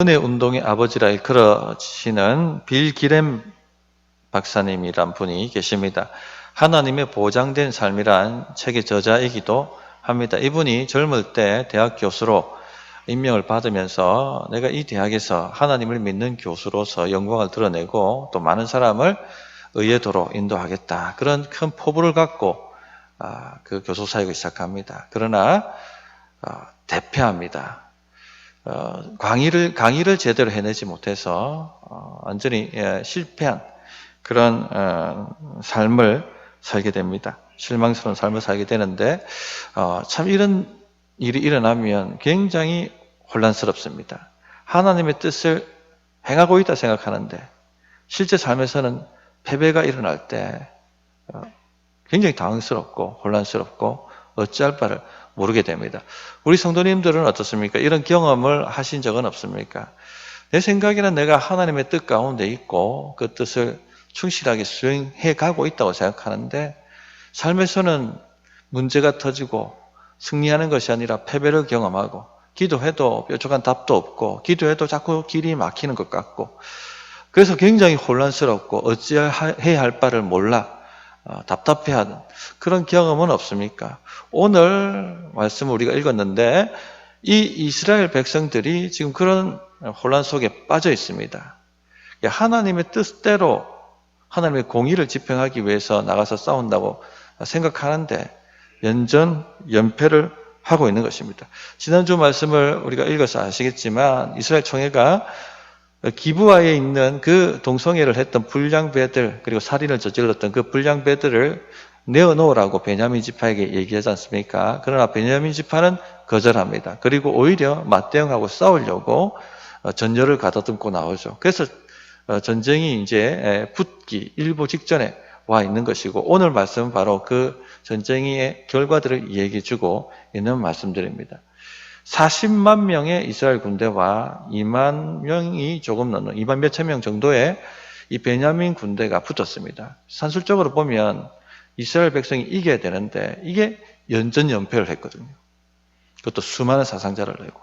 은혜 운동의 아버지라 일컬어지시는 빌 기렘 박사님이란 분이 계십니다. 하나님의 보장된 삶이란 책의 저자이기도 합니다. 이분이 젊을 때 대학 교수로 임명을 받으면서 내가 이 대학에서 하나님을 믿는 교수로서 영광을 드러내고 또 많은 사람을 의의 도로 인도하겠다. 그런 큰 포부를 갖고 그 교수 사역을 시작합니다. 그러나 대패합니다. 강의를 제대로 해내지 못해서 완전히 실패한 그런 삶을 살게 됩니다. 실망스러운 삶을 살게 되는데 참 이런 일이 일어나면 굉장히 혼란스럽습니다. 하나님의 뜻을 행하고 있다 생각하는데 실제 삶에서는 패배가 일어날 때 굉장히 당황스럽고 혼란스럽고 어찌할 바를 모르게 됩니다. 우리 성도님들은 어떻습니까? 이런 경험을 하신 적은 없습니까? 내 생각에는 내가 하나님의 뜻 가운데 있고 그 뜻을 충실하게 수행해 가고 있다고 생각하는데 삶에서는 문제가 터지고 승리하는 것이 아니라 패배를 경험하고 기도해도 뾰족한 답도 없고 기도해도 자꾸 길이 막히는 것 같고 그래서 굉장히 혼란스럽고 어찌해야 할 바를 몰라 답답해하는 그런 경험은 없습니까? 오늘 말씀을 우리가 읽었는데 이 이스라엘 백성들이 지금 그런 혼란 속에 빠져 있습니다. 하나님의 뜻대로 하나님의 공의를 집행하기 위해서 나가서 싸운다고 생각하는데 연패를 하고 있는 것입니다. 지난주 말씀을 우리가 읽어서 아시겠지만 이스라엘 총회가 기브아에 있는 그 동성애를 했던 불량배들 그리고 살인을 저질렀던 그 불량배들을 내어놓으라고 베냐민 지파에게 얘기하지 않습니까? 그러나 베냐민 지파는 거절합니다. 그리고 오히려 맞대응하고 싸우려고 전열을 가다듬고 나오죠. 그래서 전쟁이 이제 붙기 일보 직전에 와 있는 것이고 오늘 말씀은 바로 그 전쟁의 결과들을 얘기해 주고 있는 말씀들입니다. 40만 명의 이스라엘 군대와 2만 명이 조금 넘는 2만 몇천 명 정도의 이 베냐민 군대가 붙었습니다. 산술적으로 보면 이스라엘 백성이 이겨야 되는데 이게 연전연패를 했거든요. 그것도 수많은 사상자를 내고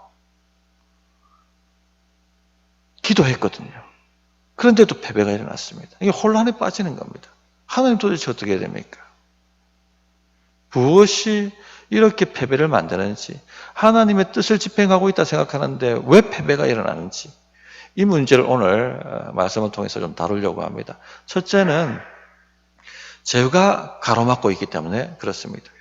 기도했거든요. 그런데도 패배가 일어났습니다. 이게 혼란에 빠지는 겁니다. 하나님 도대체 어떻게 해야 됩니까? 무엇이 이렇게 패배를 만드는지 하나님의 뜻을 집행하고 있다 생각하는데 왜 패배가 일어나는지 이 문제를 오늘 말씀을 통해서 좀 다루려고 합니다. 첫째는 죄가 가로막고 있기 때문에 그렇습니다.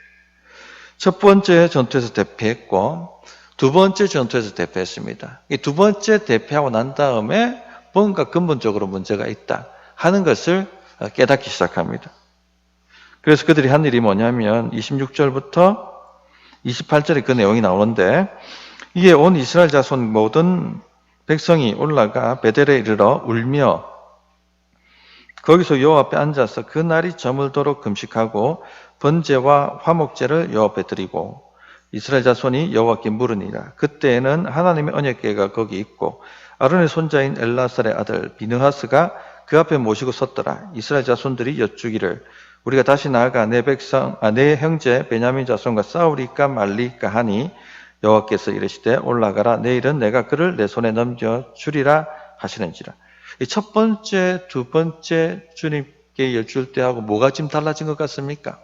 첫 번째 전투에서 대패했고 두 번째 전투에서 대패했습니다. 이 두 번째 대패하고 난 다음에 뭔가 근본적으로 문제가 있다 하는 것을 깨닫기 시작합니다. 그래서 그들이 한 일이 뭐냐면 26절부터 28절에 그 내용이 나오는데 이에 온 이스라엘 자손 모든 백성이 올라가 베델에 이르러 울며 거기서 여호와 앞에 앉아서 그 날이 저물도록 금식하고 번제와 화목제를 여호와 앞에 드리고 이스라엘 자손이 여호와께 물으니라. 그때에는 하나님의 언약궤가 거기 있고 아론의 손자인 엘라살의 아들 비느하스가 그 앞에 모시고 섰더라. 이스라엘 자손들이 여쭈기를 우리가 다시 나아가 내 형제 베냐민 자손과 싸우리까 말리까 하니 여호와께서 이르시되 올라가라. 내일은 내가 그를 내 손에 넘겨 주리라 하시는지라. 이 첫 번째, 두 번째 주님께 여쭐 때하고 뭐가 지금 달라진 것 같습니까?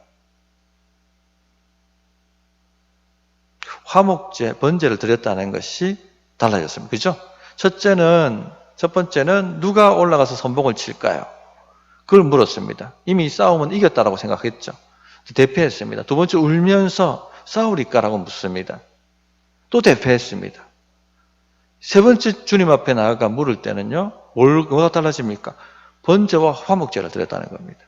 화목제, 번제를 드렸다는 것이 달라졌습니다. 그죠? 첫 번째는 누가 올라가서 선봉을 칠까요? 그걸 물었습니다. 이미 싸움은 이겼다라고 생각했죠. 대패했습니다. 두 번째 울면서 싸우리까라고 묻습니다. 또 대패했습니다. 세 번째 주님 앞에 나아가 물을 때는요. 뭐가 달라집니까? 번제와 화목제를 드렸다는 겁니다.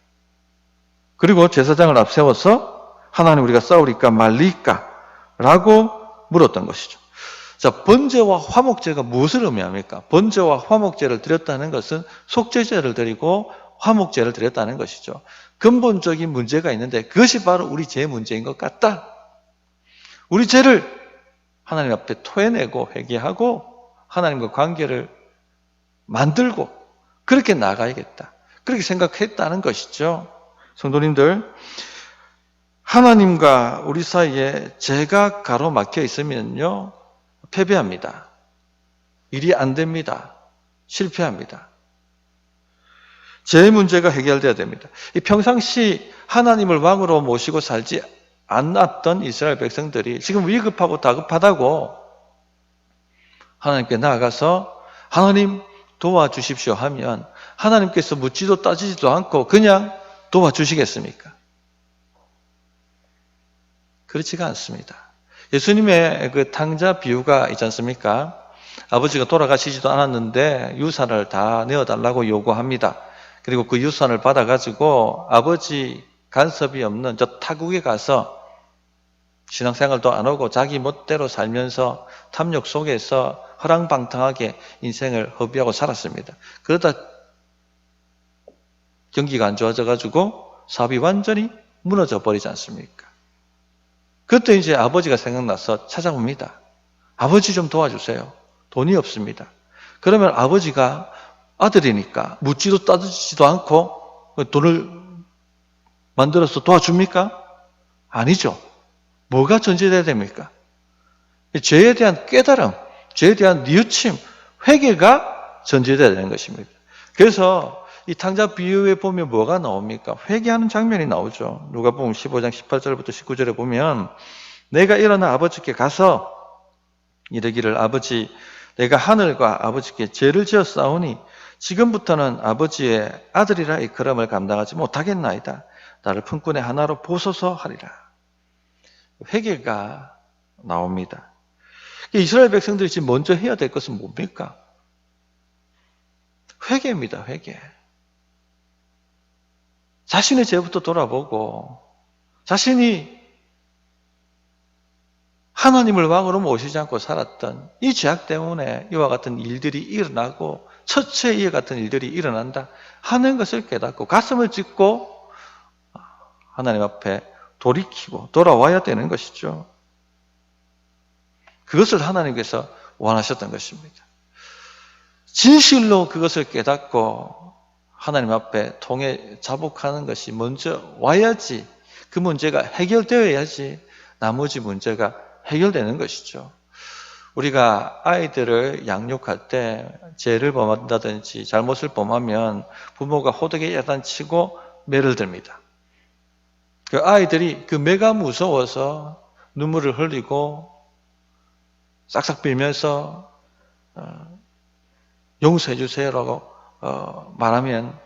그리고 제사장을 앞세워서 하나님 우리가 싸우리까 말리까 라고 물었던 것이죠. 자, 번제와 화목제가 무엇을 의미합니까? 번제와 화목제를 드렸다는 것은 속죄제를 드리고 화목제를 드렸다는 것이죠. 근본적인 문제가 있는데 그것이 바로 우리 죄 문제인 것 같다. 우리 죄를 하나님 앞에 토해내고 회개하고 하나님과 관계를 만들고 그렇게 나가야겠다. 그렇게 생각했다는 것이죠. 성도님들, 하나님과 우리 사이에 죄가 가로막혀 있으면요 패배합니다. 일이 안 됩니다. 실패합니다. 제 문제가 해결돼야 됩니다. 이 평상시 하나님을 왕으로 모시고 살지 않았던 이스라엘 백성들이 지금 위급하고 다급하다고 하나님께 나아가서 하나님 도와주십시오 하면 하나님께서 묻지도 따지지도 않고 그냥 도와주시겠습니까? 그렇지가 않습니다. 예수님의 그 탕자 비유가 있지 않습니까? 아버지가 돌아가시지도 않았는데 유산을 다 내어달라고 요구합니다. 그리고 그 유산을 받아가지고 아버지 간섭이 없는 저 타국에 가서 신앙생활도 안 하고 자기 멋대로 살면서 탐욕 속에서 허랑방탕하게 인생을 허비하고 살았습니다. 그러다 경기가 안 좋아져가지고 사업이 완전히 무너져 버리지 않습니까? 그때 이제 아버지가 생각나서 찾아옵니다. 아버지 좀 도와주세요. 돈이 없습니다. 그러면 아버지가 아들이니까 묻지도 따지지도 않고 돈을 만들어서 도와줍니까? 아니죠. 뭐가 전제돼야 됩니까? 죄에 대한 깨달음, 죄에 대한 뉘우침, 회개가 전제돼야 되는 것입니다. 그래서 이 탕자 비유에 보면 뭐가 나옵니까? 회개하는 장면이 나오죠. 누가복음 15장 18절부터 19절에 보면 내가 일어나 아버지께 가서 이르기를 아버지 내가 하늘과 아버지께 죄를 지었사오니 지금부터는 아버지의 아들이라 이끌음을 감당하지 못하겠나이다. 나를 품꾼의 하나로 보소서 하리라. 회개가 나옵니다. 이스라엘 백성들이 지금 먼저 해야 될 것은 뭡니까? 회개입니다. 회개. 자신의 죄부터 돌아보고 자신이 하나님을 왕으로 모시지 않고 살았던 이 죄악 때문에 이와 같은 일들이 일어나고 처처에 이와 같은 일들이 일어난다 하는 것을 깨닫고 가슴을 찢고 하나님 앞에 돌이키고 돌아와야 되는 것이죠. 그것을 하나님께서 원하셨던 것입니다. 진실로 그것을 깨닫고 하나님 앞에 통해 자복하는 것이 먼저 와야지 그 문제가 해결되어야지 나머지 문제가 해결되는 것이죠. 우리가 아이들을 양육할 때 죄를 범한다든지 잘못을 범하면 부모가 호되게 야단치고 매를 듭니다. 그 아이들이 그 매가 무서워서 눈물을 흘리고 싹싹 빌면서 용서해 주세요라고 말하면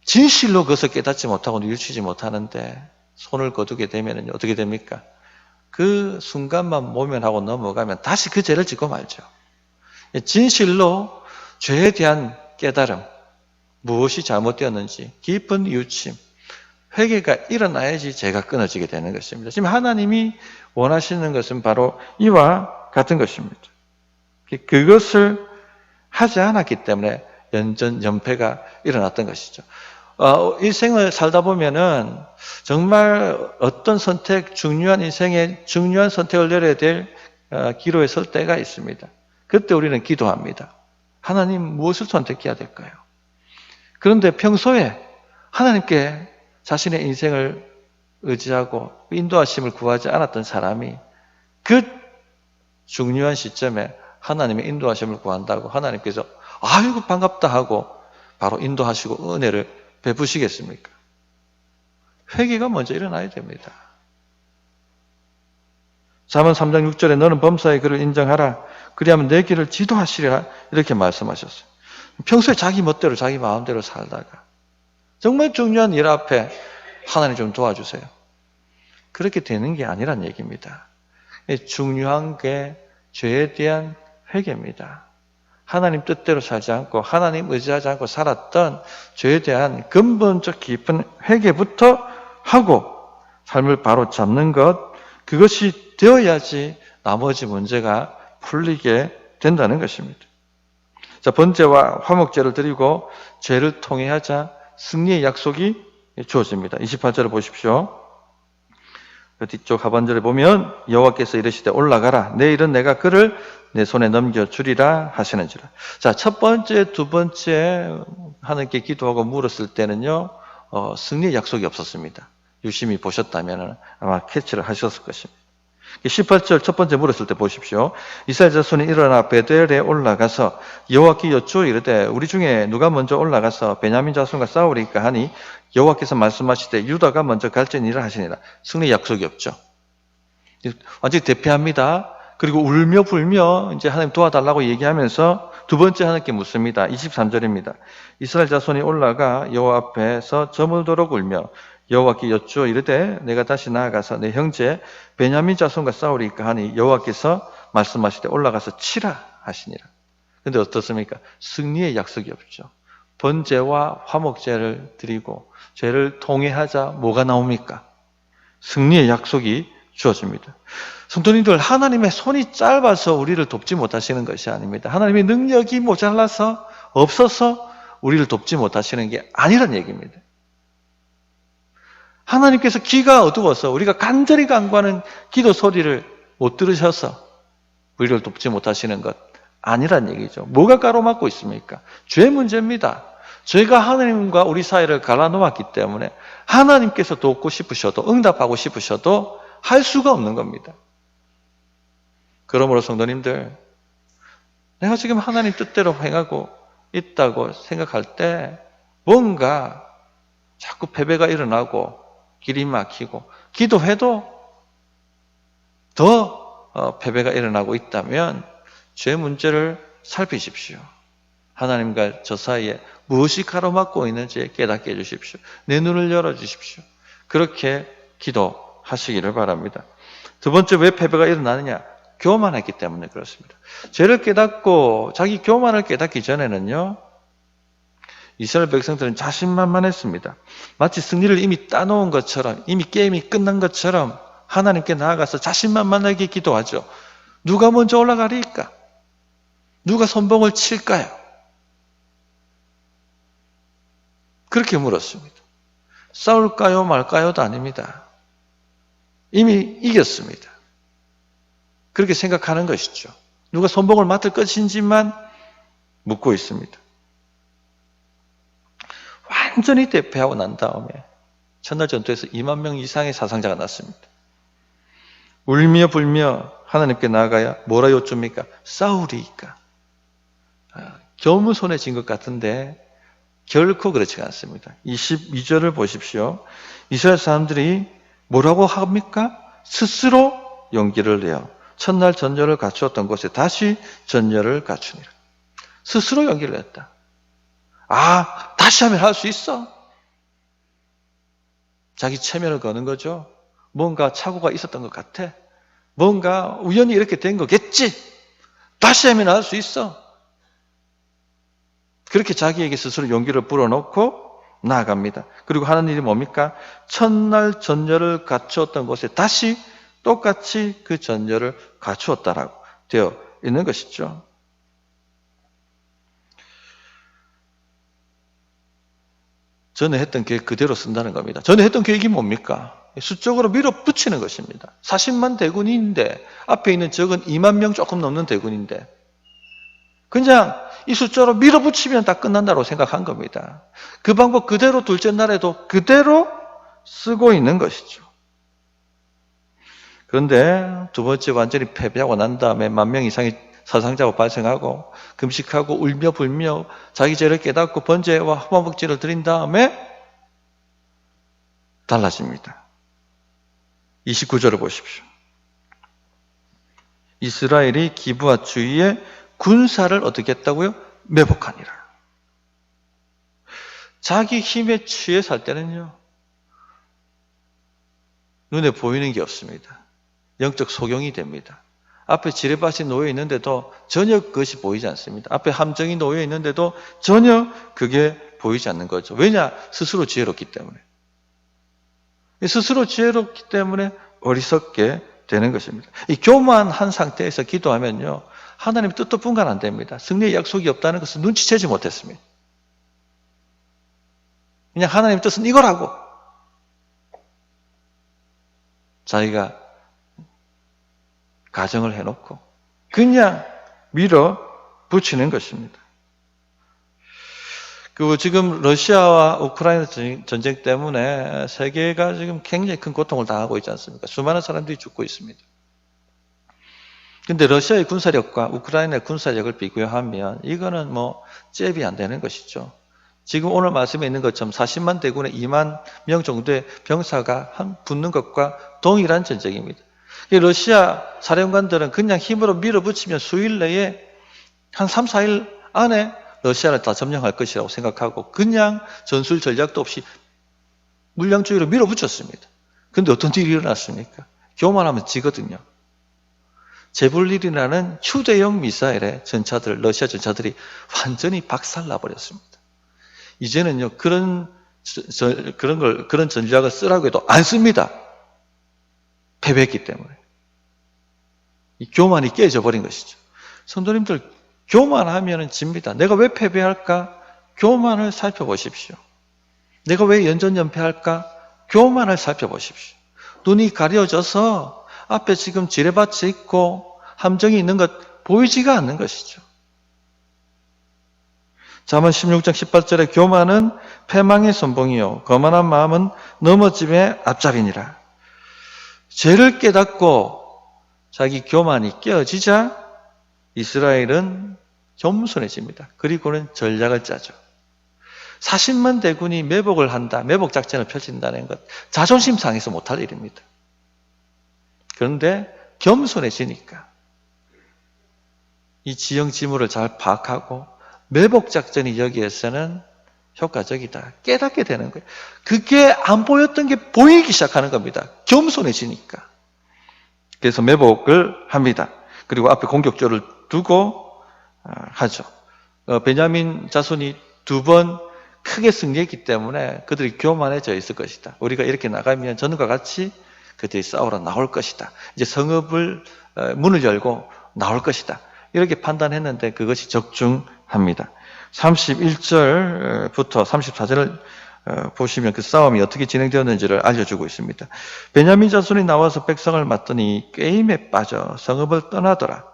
진실로 그것을 깨닫지 못하고 뉘우치지 못하는데 손을 거두게 되면 어떻게 됩니까? 그 순간만 모면하고 넘어가면 다시 그 죄를 짓고 말죠. 진실로 죄에 대한 깨달음, 무엇이 잘못되었는지 깊은 뉘우침, 회개가 일어나야지 죄가 끊어지게 되는 것입니다. 지금 하나님이 원하시는 것은 바로 이와 같은 것입니다. 그것을 하지 않았기 때문에 연패가 일어났던 것이죠. 인생을 살다 보면은 정말 어떤 선택, 중요한 인생의 중요한 선택을 내려야 될 기로에 설 때가 있습니다. 그때 우리는 기도합니다. 하나님 무엇을 선택해야 될까요? 그런데 평소에 하나님께 자신의 인생을 의지하고 인도하심을 구하지 않았던 사람이 그 중요한 시점에 하나님의 인도하심을 구한다고 하나님께서 아이고 반갑다 하고 바로 인도하시고 은혜를 베푸시겠습니까? 회개가 먼저 일어나야 됩니다. 잠언 3장 6절에 너는 범사의 그를 인정하라. 그리하면 내 길을 지도하시리라. 이렇게 말씀하셨어요. 평소에 자기 멋대로 자기 마음대로 살다가 정말 중요한 일 앞에 하나님 좀 도와주세요. 그렇게 되는 게 아니란 얘기입니다. 중요한 게 죄에 대한 회개입니다. 하나님 뜻대로 살지 않고 하나님 의지하지 않고 살았던 죄에 대한 근본적 깊은 회개부터 하고 삶을 바로 잡는 것, 그것이 되어야지 나머지 문제가 풀리게 된다는 것입니다. 자, 번제와 화목제를 드리고 죄를 통회하자 승리의 약속이 주어집니다. 28절을 보십시오. 그 뒤쪽 하반절에 보면 여호와께서 이르시되 올라가라 내일은 내가 그를 내 손에 넘겨주리라 하시는지라. 자, 첫 번째, 두 번째 하나님께 기도하고 물었을 때는요 승리의 약속이 없었습니다. 유심히 보셨다면 아마 캐치를 하셨을 것입니다. 18절 첫 번째 물었을 때 보십시오. 이스라엘 자손이 일어나 베델에 올라가서 여호와께 여쭈어 이르되 우리 중에 누가 먼저 올라가서 베냐민 자손과 싸우리까 하니 여호와께서 말씀하시되 유다가 먼저 갈지니라 하시니라. 승리 약속이 없죠. 완전히 대피합니다. 그리고 울며 불며 이제 하나님 도와달라고 얘기하면서 두 번째 하나님께 묻습니다. 23절입니다. 이스라엘 자손이 올라가 여호와 앞에서 저물도록 울며 여호와께 여쭈어 이르되 내가 다시 나아가서 내 형제 베냐민 자손과 싸우리까 하니 여호와께서 말씀하시되 올라가서 치라 하시니라. 근데 어떻습니까? 승리의 약속이 없죠. 번제와 화목제를 드리고 죄를 통회하자 뭐가 나옵니까? 승리의 약속이 주어집니다. 성도님들, 하나님의 손이 짧아서 우리를 돕지 못하시는 것이 아닙니다. 하나님의 능력이 모자라서 없어서 우리를 돕지 못하시는 게 아니란 얘기입니다. 하나님께서 귀가 어두워서 우리가 간절히 간구하는 기도 소리를 못 들으셔서 우리를 돕지 못하시는 것 아니란 얘기죠. 뭐가 가로막고 있습니까? 죄 문제입니다. 죄가 하나님과 우리 사이를 갈라놓았기 때문에 하나님께서 돕고 싶으셔도 응답하고 싶으셔도 할 수가 없는 겁니다. 그러므로 성도님들, 내가 지금 하나님 뜻대로 행하고 있다고 생각할 때 뭔가 자꾸 패배가 일어나고 길이 막히고 기도해도 더 패배가 일어나고 있다면 죄 문제를 살피십시오. 하나님과 저 사이에 무엇이 가로막고 있는지 깨닫게 해주십시오. 내 눈을 열어주십시오. 그렇게 기도하시기를 바랍니다. 두 번째, 왜 패배가 일어나느냐? 교만했기 때문에 그렇습니다. 죄를 깨닫고 자기 교만을 깨닫기 전에는요, 이스라엘 백성들은 자신만만했습니다. 마치 승리를 이미 따놓은 것처럼, 이미 게임이 끝난 것처럼 하나님께 나아가서 자신만만하게 기도하죠. 누가 먼저 올라가리까? 누가 선봉을 칠까요? 그렇게 물었습니다. 싸울까요 말까요도 아닙니다. 이미 이겼습니다. 그렇게 생각하는 것이죠. 누가 선봉을 맡을 것인지만 묻고 있습니다. 완전히 대패하고 난 다음에 첫날 전투에서 2만 명 이상의 사상자가 났습니다. 울며 불며 하나님께 나아가야 뭐라 여쭙니까? 싸우리까? 교무손에 진 것 같은데 결코 그렇지 않습니다. 22절을 보십시오. 이스라엘 사람들이 뭐라고 합니까? 스스로 용기를 내어 첫날 전열을 갖추었던 곳에 다시 전열을 갖추니라. 스스로 용기를 냈다. 다시 하면 할 수 있어. 자기 체면을 거는 거죠. 뭔가 착오가 있었던 것 같아. 뭔가 우연히 이렇게 된 거겠지. 다시 하면 할 수 있어. 그렇게 자기에게 스스로 용기를 불어넣고 나아갑니다. 그리고 하는 일이 뭡니까? 첫날 전열을 갖추었던 곳에 다시 똑같이 그 전열을 갖추었다라고 되어 있는 것이죠. 전에 했던 계획 그대로 쓴다는 겁니다. 전에 했던 계획이 뭡니까? 수적으로 밀어붙이는 것입니다. 40만 대군인데 앞에 있는 적은 2만 명 조금 넘는 대군인데 그냥 이 숫자로 밀어붙이면 다 끝난다고 생각한 겁니다. 그 방법 그대로 둘째 날에도 그대로 쓰고 있는 것이죠. 그런데 두 번째 완전히 패배하고 난 다음에 1만 명 이상의 사상자가 발생하고 금식하고 울며 불며 자기 죄를 깨닫고 번제와 화목제를 드린 다음에 달라집니다. 29절을 보십시오. 이스라엘이 기브아 주위에 군사를 어떻게 했다고요? 매복하니라. 자기 힘에 취해 살 때는요, 눈에 보이는 게 없습니다. 영적 소경이 됩니다. 앞에 지뢰밭이 놓여 있는데도 전혀 그것이 보이지 않습니다. 앞에 함정이 놓여 있는데도 전혀 그게 보이지 않는 거죠. 왜냐? 스스로 지혜롭기 때문에. 스스로 지혜롭기 때문에 어리석게 되는 것입니다. 이 교만한 상태에서 기도하면요, 하나님 뜻도 분간 안 됩니다. 승리의 약속이 없다는 것을 눈치채지 못했습니다. 그냥 하나님의 뜻은 이거라고. 자기가 가정을 해놓고 그냥 밀어붙이는 것입니다. 지금 러시아와 우크라이나 전쟁 때문에 세계가 지금 굉장히 큰 고통을 당하고 있지 않습니까? 수많은 사람들이 죽고 있습니다. 근데 러시아의 군사력과 우크라이나의 군사력을 비교하면 이거는 뭐 잽이 안 되는 것이죠. 지금 오늘 말씀에 있는 것처럼 40만 대군에 2만 명 정도의 병사가 붙는 것과 동일한 전쟁입니다. 러시아 사령관들은 그냥 힘으로 밀어붙이면 수일 내에 한 3, 4일 안에 러시아를 다 점령할 것이라고 생각하고 그냥 전술 전략도 없이 물량주의로 밀어붙였습니다. 그런데 어떤 일이 일어났습니까? 교만하면 지거든요. 제불릴이라는 휴대용 미사일의 전차들, 러시아 전차들이 완전히 박살나버렸습니다. 이제는요, 그런 전략을 쓰라고 해도 안 씁니다. 패배했기 때문에. 이 교만이 깨져 버린 것이죠. 성도님들, 교만하면 집니다. 내가 왜 패배할까? 교만을 살펴보십시오. 내가 왜 연전연패할까? 교만을 살펴보십시오. 눈이 가려져서 앞에 지금 지뢰밭이 있고 함정이 있는 것 보이지가 않는 것이죠. 잠언 16장 18절에 교만은 패망의 선봉이요 거만한 마음은 넘어짐의 앞잡이니라. 죄를 깨닫고 자기 교만이 깨어지자 이스라엘은 겸손해집니다. 그리고는 전략을 짜죠. 40만 대군이 매복을 한다, 매복 작전을 펼친다는 것, 자존심 상해서 못할 일입니다. 그런데 겸손해지니까 이 지형지물을 잘 파악하고 매복 작전이 여기에서는 효과적이다. 깨닫게 되는 거예요. 그게 안 보였던 게 보이기 시작하는 겁니다. 겸손해지니까. 그래서 매복을 합니다. 그리고 앞에 공격조를 두고 하죠. 베냐민 자손이 2번 크게 승리했기 때문에 그들이 교만해져 있을 것이다. 우리가 이렇게 나가면 전과 같이 그들이 싸우러 나올 것이다. 이제 성읍을 문을 열고 나올 것이다. 이렇게 판단했는데 그것이 적중합니다. 31절부터 34절을 보시면 그 싸움이 어떻게 진행되었는지를 알려주고 있습니다. 베냐민 자손이 나와서 백성을 맞더니 꾀임에 빠져 성읍을 떠나더라.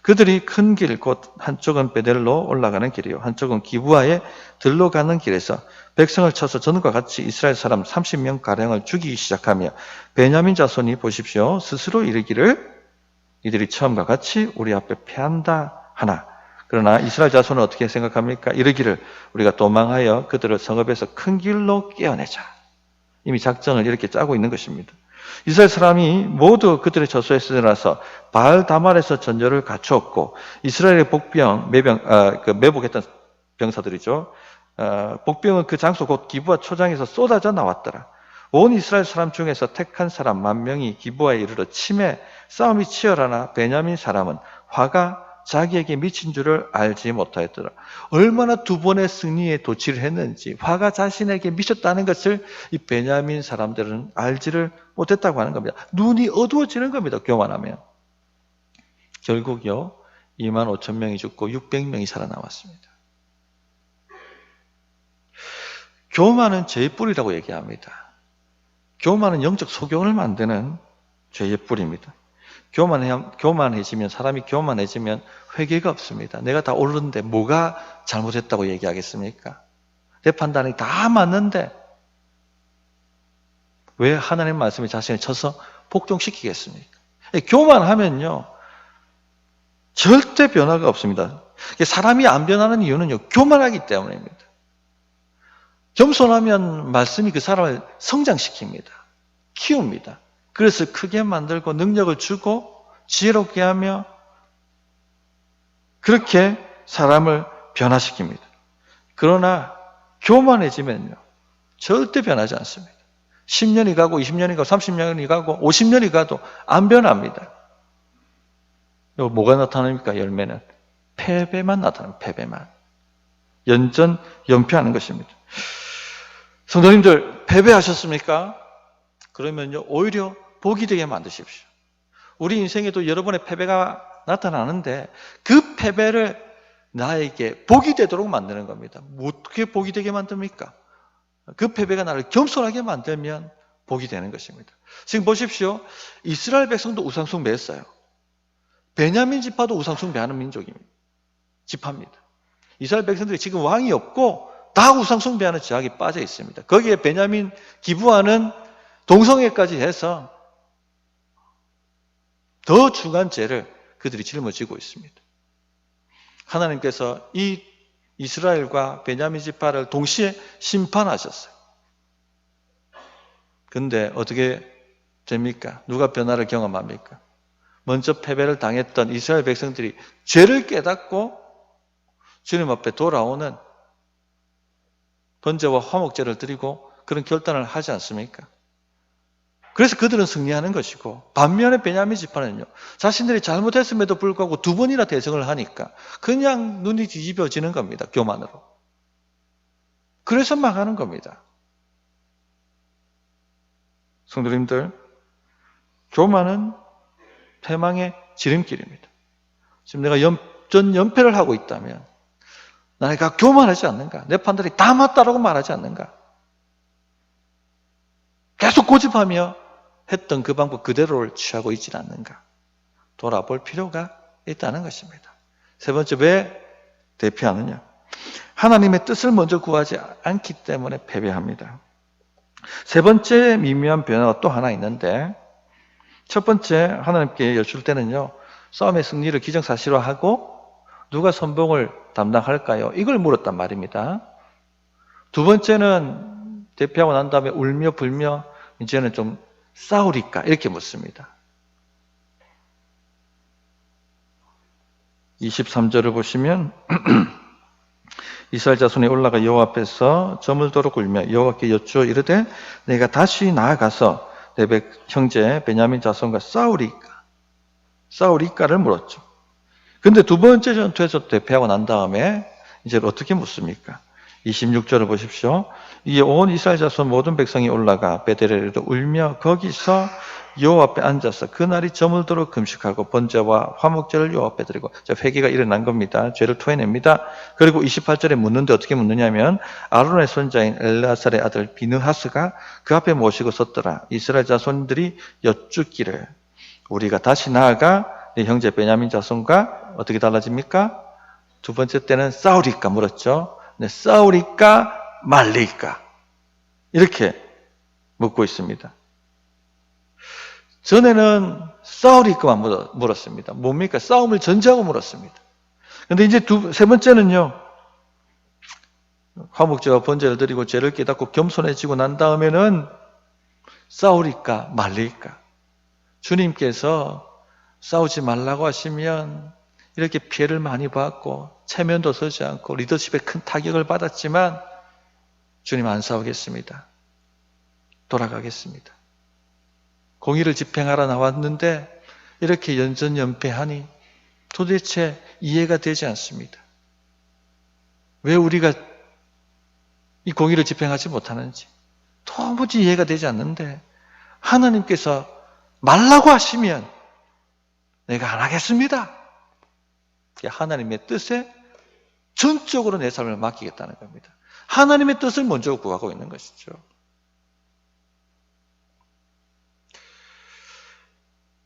그들이 큰 길, 곧 한쪽은 베델로 올라가는 길이요 한쪽은 기브아에 들러 가는 길에서 백성을 쳐서 전과 같이 이스라엘 사람 30명가량을 죽이기 시작하며 베냐민 자손이 보십시오. 스스로 이르기를 이들이 처음과 같이 우리 앞에 패한다 하나. 그러나 이스라엘 자손은 어떻게 생각합니까? 이르기를 우리가 도망하여 그들을 성읍에서 큰 길로 깨어내자. 이미 작전을 이렇게 짜고 있는 것입니다. 이스라엘 사람이 모두 그들의 저소에 쓰러나서 바알 다말에서 전열을 갖추었고 이스라엘의 복병, 매복했던 병사들이죠. 복병은 그 장소 곧 기브아 초장에서 쏟아져 나왔더라. 온 이스라엘 사람 중에서 택한 사람 10,000명이 기브아에 이르러 치매 싸움이 치열하나 베냐민 사람은 화가 자기에게 미친 줄을 알지 못하였더라. 얼마나 2번의 승리에 도취를 했는지 화가 자신에게 미쳤다는 것을 이 베냐민 사람들은 알지를 못했다고 하는 겁니다. 눈이 어두워지는 겁니다. 교만하면. 결국요 25,000명이 죽고 600명이 살아남았습니다. 교만은 죄의 뿌리라고 얘기합니다. 교만은 영적 소경을 만드는 죄의 뿌리입니다. 교만해지면 사람이 교만해지면 회개가 없습니다. 내가 다 옳은데 뭐가 잘못했다고 얘기하겠습니까? 내 판단이 다 맞는데 왜 하나님 말씀이 자신을 쳐서 복종시키겠습니까? 교만하면요 절대 변화가 없습니다. 사람이 안 변하는 이유는요 교만하기 때문입니다. 겸손하면 말씀이 그 사람을 성장시킵니다. 키웁니다. 그래서 크게 만들고 능력을 주고 지혜롭게 하며 그렇게 사람을 변화시킵니다. 그러나 교만해지면요 절대 변하지 않습니다. 10년이 가고 20년이 가고 30년이 가고 50년이 가도 안 변합니다. 뭐가 나타납니까? 열매는 패배만 나타납니다. 패배만. 연패하는 것입니다. 성도님들 패배하셨습니까? 그러면요 오히려 복이 되게 만드십시오. 우리 인생에도 여러 번의 패배가 나타나는데 그 패배를 나에게 복이 되도록 만드는 겁니다. 어떻게 복이 되게 만듭니까? 그 패배가 나를 겸손하게 만들면 복이 되는 것입니다. 지금 보십시오. 이스라엘 백성도 우상숭배했어요. 베냐민 지파도 우상숭배하는 민족입니다. 지파입니다. 이스라엘 백성들이 지금 왕이 없고 다 우상숭배하는 죄악이 빠져 있습니다. 거기에 베냐민 기브아는 동성애까지 해서 더 중한 죄를 그들이 짊어지고 있습니다. 하나님께서 이 이스라엘과 베냐민 지파를 동시에 심판하셨어요. 근데 어떻게 됩니까? 누가 변화를 경험합니까? 먼저 패배를 당했던 이스라엘 백성들이 죄를 깨닫고 주님 앞에 돌아오는 번제와 화목제를 드리고 그런 결단을 하지 않습니까? 그래서 그들은 승리하는 것이고, 반면에 베냐민 지파는요, 자신들이 잘못했음에도 불구하고 두 번이나 대성을 하니까 그냥 눈이 뒤집어지는 겁니다. 교만으로. 그래서 망하는 겁니다. 성도님들, 교만은 패망의 지름길입니다. 지금 내가 연패를 하고 있다면 내가 교만하지 않는가? 내 판단이 다 맞다라고 말하지 않는가? 계속 고집하며 했던 그 방법 그대로를 취하고 있지 않는가? 돌아볼 필요가 있다는 것입니다. 세 번째, 왜 대피하느냐? 하나님의 뜻을 먼저 구하지 않기 때문에 패배합니다. 세 번째 미묘한 변화가 또 하나 있는데, 첫 번째 하나님께 여쭐 때는요, 싸움의 승리를 기정사실화하고 누가 선봉을 담당할까요? 이걸 물었단 말입니다. 두 번째는 대피하고 난 다음에 울며 불며 이제는 좀 싸우리까? 이렇게 묻습니다. 23절을 보시면 이스라엘 자손이 올라가 여호와 앞에서 저물도록 울며 여호와께 여쭈어 이르되 내가 다시 나아가서 내 형제 베냐민 자손과 싸우리까를 물었죠. 근데 두 번째 전투에서 대패하고 난 다음에 이제 어떻게 묻습니까? 26절을 보십시오. 이에 온 이스라엘 자손 모든 백성이 올라가 베델에로 울며 거기서 여호와 앞에 앉아서 그날이 저물도록 금식하고 번제와 화목제를 여호와 앞에 드리고, 회개가 일어난 겁니다. 죄를 토해냅니다. 그리고 28절에 묻는데 어떻게 묻느냐면 아론의 손자인 엘르아살의 아들 비느하스가 그 앞에 모시고 섰더라. 이스라엘 자손들이 여쭙기를 우리가 다시 나아가 네 형제 베냐민 자손과 어떻게 달라집니까? 두 번째 때는 싸우리까 물었죠. 네, 싸우리까 말리까 이렇게 묻고 있습니다. 전에는 싸우리까만 물었습니다. 뭡니까? 싸움을 전제하고 물었습니다. 그런데 이제 세 번째는요, 화목제와 번제를 드리고 죄를 깨닫고 겸손해지고 난 다음에는 싸우리까 말리까. 주님께서 싸우지 말라고 하시면 이렇게 피해를 많이 받고 체면도 서지 않고 리더십에 큰 타격을 받았지만 주님 안 싸우겠습니다. 돌아가겠습니다. 공의를 집행하러 나왔는데 이렇게 연전연패하니 도대체 이해가 되지 않습니다. 왜 우리가 이 공의를 집행하지 못하는지 도무지 이해가 되지 않는데 하나님께서 말라고 하시면 내가 안 하겠습니다. 하나님의 뜻에 전적으로 내 삶을 맡기겠다는 겁니다. 하나님의 뜻을 먼저 구하고 있는 것이죠.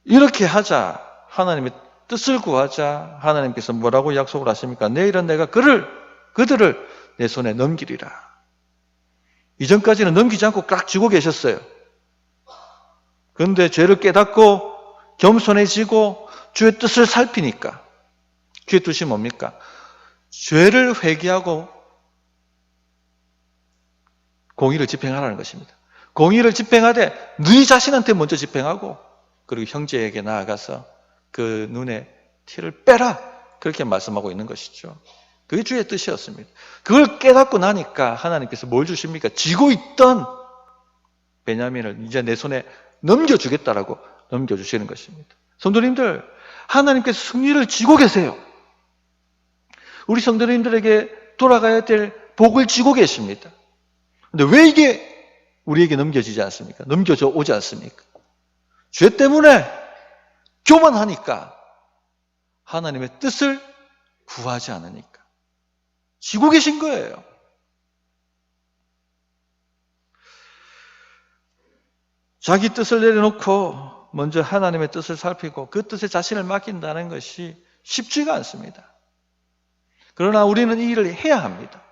이렇게 하자, 하나님의 뜻을 구하자, 하나님께서 뭐라고 약속을 하십니까? 내일은 내가 그들을 내 손에 넘기리라. 이전까지는 넘기지 않고 꽉 쥐고 계셨어요. 그런데 죄를 깨닫고 겸손해지고 주의 뜻을 살피니까, 주의 뜻이 뭡니까? 죄를 회개하고 공의를 집행하라는 것입니다. 공의를 집행하되 네 자신한테 먼저 집행하고 그리고 형제에게 나아가서 그 눈에 티를 빼라, 그렇게 말씀하고 있는 것이죠. 그게 주의 뜻이었습니다. 그걸 깨닫고 나니까 하나님께서 뭘 주십니까? 지고 있던 베냐민을 이제 내 손에 넘겨주겠다라고 넘겨주시는 것입니다. 성도님들, 하나님께서 승리를 쥐고 계세요. 우리 성도님들에게 돌아가야 될 복을 쥐고 계십니다. 그런데 왜 이게 우리에게 넘겨지지 않습니까? 넘겨져 오지 않습니까? 죄 때문에 교만하니까, 하나님의 뜻을 구하지 않으니까 지고 계신 거예요. 자기 뜻을 내려놓고 먼저 하나님의 뜻을 살피고 그 뜻에 자신을 맡긴다는 것이 쉽지가 않습니다. 그러나 우리는 이 일을 해야 합니다.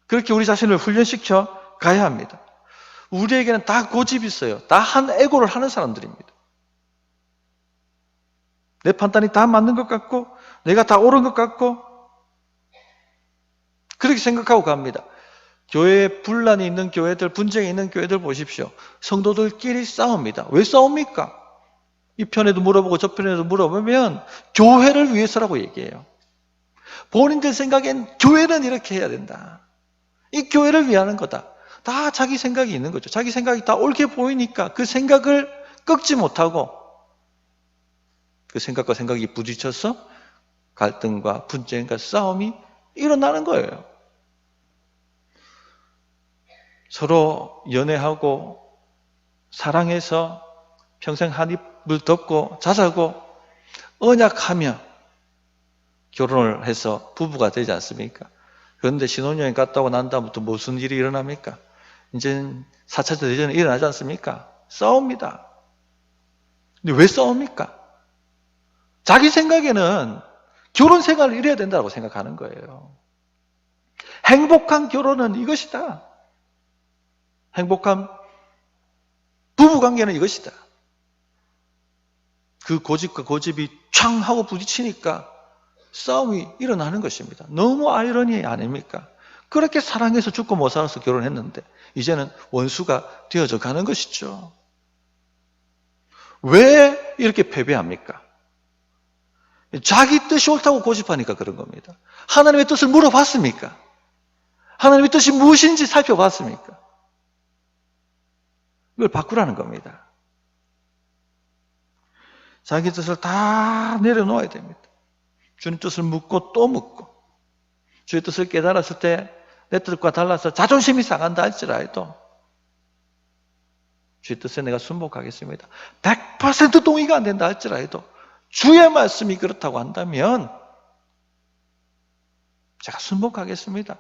그렇게 우리 자신을 훈련시켜 가야 합니다. 우리에게는 다 고집이 있어요. 다 한 에고를 하는 사람들입니다. 내 판단이 다 맞는 것 같고 내가 다 옳은 것 같고 그렇게 생각하고 갑니다. 교회에 분란이 있는 교회들, 분쟁이 있는 교회들 보십시오. 성도들끼리 싸웁니다. 왜 싸웁니까? 이 편에도 물어보고 저 편에도 물어보면 교회를 위해서라고 얘기해요. 본인들 생각엔 교회는 이렇게 해야 된다. 이 교회를 위하는 거다. 다 자기 생각이 있는 거죠. 자기 생각이 다 옳게 보이니까 그 생각을 꺾지 못하고 그 생각과 생각이 부딪혀서 갈등과 분쟁과 싸움이 일어나는 거예요. 서로 연애하고 사랑해서 평생 한 입을 덮고 자자고 언약하며 결혼을 해서 부부가 되지 않습니까? 그런데 신혼여행 갔다 오고 난 다음부터 무슨 일이 일어납니까? 이제는 4차 대전이 일어나지 않습니까? 싸웁니다. 근데 왜 싸웁니까? 자기 생각에는 결혼 생활을 이래야 된다고 생각하는 거예요. 행복한 결혼은 이것이다. 행복한 부부관계는 이것이다. 그 고집과 고집이 창 하고 부딪히니까 싸움이 일어나는 것입니다. 너무 아이러니 아닙니까? 그렇게 사랑해서 죽고 못 살아서 결혼했는데 이제는 원수가 되어져 가는 것이죠. 왜 이렇게 패배합니까? 자기 뜻이 옳다고 고집하니까 그런 겁니다. 하나님의 뜻을 물어봤습니까? 하나님의 뜻이 무엇인지 살펴봤습니까? 이걸 바꾸라는 겁니다. 자기 뜻을 다 내려놓아야 됩니다. 주님 뜻을 묻고 또 묻고 주의 뜻을 깨달았을 때 내 뜻과 달라서 자존심이 상한다 할지라도 주의 뜻에 내가 순복하겠습니다. 100% 동의가 안 된다 할지라도 주의 말씀이 그렇다고 한다면 제가 순복하겠습니다.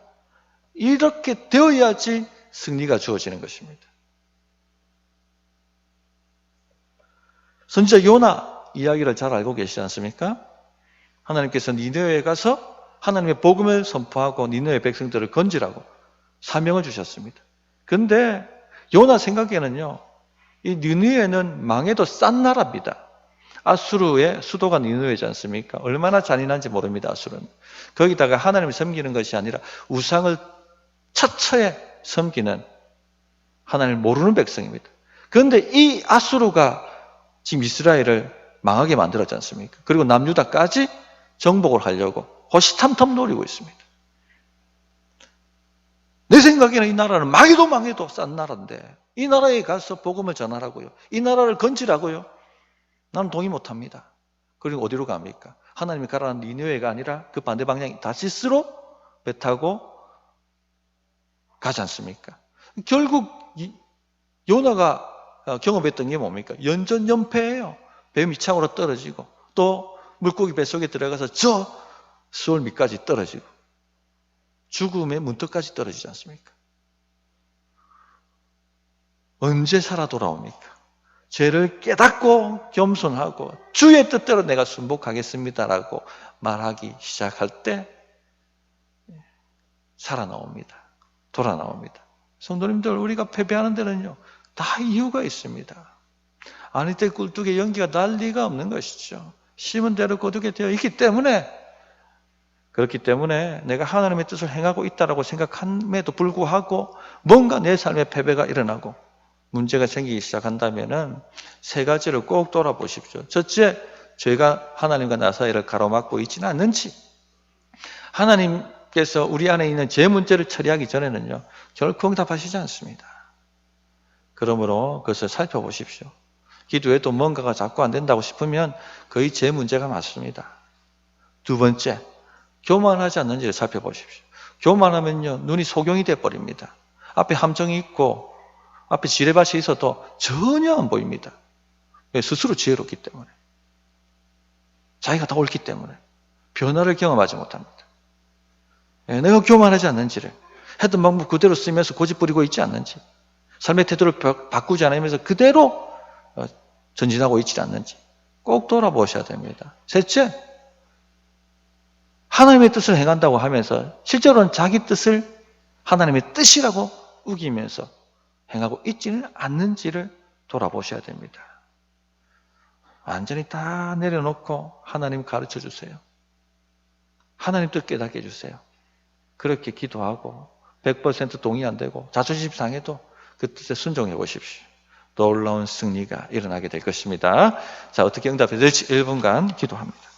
이렇게 되어야지 승리가 주어지는 것입니다. 선지자 요나 이야기를 잘 알고 계시지 않습니까? 하나님께서 니느웨에 가서 하나님의 복음을 선포하고 니느웨 백성들을 건지라고 사명을 주셨습니다. 그런데 요나 생각에는요, 이 니느웨는 망해도 싼 나라입니다. 아수르의 수도가 니느웨지 않습니까? 얼마나 잔인한지 모릅니다. 아수르는. 거기다가 하나님을 섬기는 것이 아니라 우상을 처처에 섬기는 하나님을 모르는 백성입니다. 그런데 이 아수르가 지금 이스라엘을 망하게 만들었지 않습니까? 그리고 남유다까지 정복을 하려고 호시탐탐 노리고 있습니다. 내 생각에는 이 나라는 망해도 망해도 싼 나라인데 이 나라에 가서 복음을 전하라고요. 이 나라를 건지라고요. 나는 동의 못합니다. 그리고 어디로 갑니까? 하나님이 가라는 니느웨가 아니라 그 반대 방향 다시스로 배 타고 가지 않습니까? 결국 요나가 경험했던 게 뭡니까? 연전연패예요. 배 밑창으로 떨어지고 또 물고기 뱃속에 들어가서 저 수월 밑까지 떨어지고 죽음의 문턱까지 떨어지지 않습니까? 언제 살아 돌아옵니까? 죄를 깨닫고 겸손하고 주의 뜻대로 내가 순복하겠습니다라고 말하기 시작할 때 살아나옵니다. 돌아 나옵니다. 성도님들, 우리가 패배하는 데는요 다 이유가 있습니다. 아니 때 꿀뚝에 연기가 날 리가 없는 것이죠. 심은 대로 거두게 되어 있기 때문에, 그렇기 때문에 내가 하나님의 뜻을 행하고 있다고 생각함에도 불구하고 뭔가 내 삶에 패배가 일어나고 문제가 생기기 시작한다면 세 가지를 꼭 돌아보십시오. 첫째, 죄가 하나님과 나 사이를 가로막고 있지는 않는지, 하나님께서 우리 안에 있는 죄 문제를 처리하기 전에는요 결코 응답하시지 않습니다. 그러므로 그것을 살펴보십시오. 기도해도 뭔가가 자꾸 안 된다고 싶으면 거의 죄 문제가 맞습니다. 두 번째, 교만하지 않는지를 살펴보십시오. 교만하면요 눈이 소경이 돼버립니다. 앞에 함정이 있고 앞에 지뢰밭이 있어도 전혀 안 보입니다. 스스로 지혜롭기 때문에, 자기가 다 옳기 때문에 변화를 경험하지 못합니다. 내가 교만하지 않는지를, 했던 방법 그대로 쓰면서 고집 부리고 있지 않는지, 삶의 태도를 바꾸지 않으면서 그대로 전진하고 있지 않는지 꼭 돌아보셔야 됩니다. 셋째, 하나님의 뜻을 행한다고 하면서 실제로는 자기 뜻을 하나님의 뜻이라고 우기면서 행하고 있지는 않는지를 돌아보셔야 됩니다. 완전히 다 내려놓고 하나님 가르쳐 주세요. 하나님 뜻 깨닫게 해주세요. 그렇게 기도하고 100% 동의 안 되고 자존심 상해도 그 뜻에 순종해 보십시오. 놀라운 승리가 일어나게 될 것입니다. 자, 어떻게 응답해 될지 1분간 기도합니다.